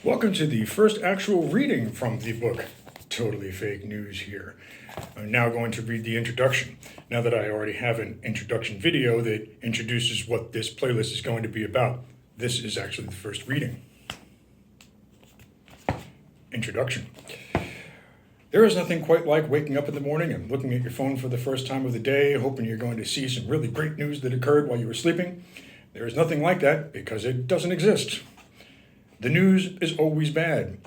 Welcome to the first actual reading from the book, Totally Fake News here. I'm now going to read the introduction, now that I already have an introduction video that introduces what this playlist is going to be about. This is actually the first reading. Introduction. There is nothing quite like waking up in the morning and looking at your phone for the first time of the day, hoping you're going to see some really great news that occurred while you were sleeping. There is nothing like that because it doesn't exist. The news is always bad.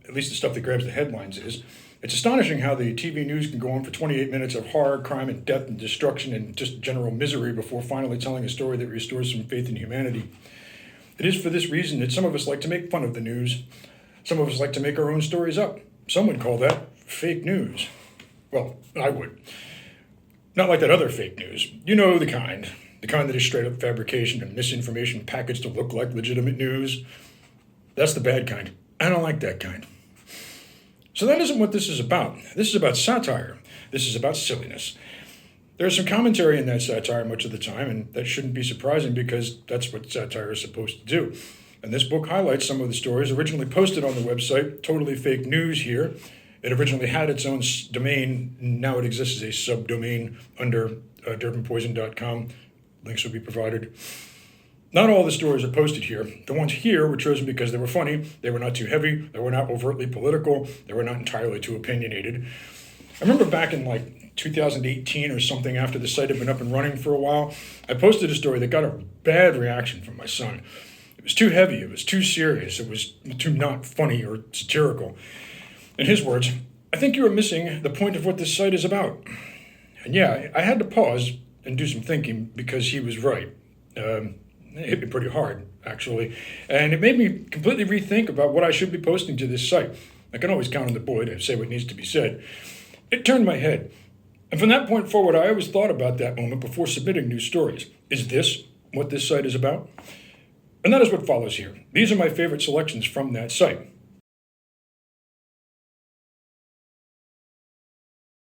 At least the stuff that grabs the headlines is. It's astonishing how the TV news can go on for 28 minutes of horror, crime, and death and destruction and just general misery before finally telling a story that restores some faith in humanity. It is for this reason that some of us like to make fun of the news. Some of us like to make our own stories up. Some would call that fake news. Well, I would. Not like that other fake news. You know the kind. The kind that is straight up fabrication and misinformation packaged to look like legitimate news. That's the bad kind. I don't like that kind. So that isn't what this is about. This is about satire. This is about silliness. There's some commentary in that satire much of the time, and that shouldn't be surprising because that's what satire is supposed to do. And this book highlights some of the stories originally posted on the website, Totally Fake News here. It originally had its own domain. Now it exists as a subdomain under durbanpoison.com. Links will be provided. Not all the stories are posted here. The ones here were chosen because they were funny, they were not too heavy, they were not overtly political, they were not entirely too opinionated. I remember back in 2018 or something, after the site had been up and running for a while, I posted a story that got a bad reaction from my son. It was too heavy, it was too serious, it was too not funny or satirical. In his words, "I think you are missing the point of what this site is about." And yeah, I had to pause and do some thinking because he was right. It hit me pretty hard, actually, and it made me completely rethink about what I should be posting to this site. I can always count on the boy to say what needs to be said. It turned my head, and from that point forward, I always thought about that moment before submitting new stories. Is this what this site is about? And that is what follows here. These are my favorite selections from that site.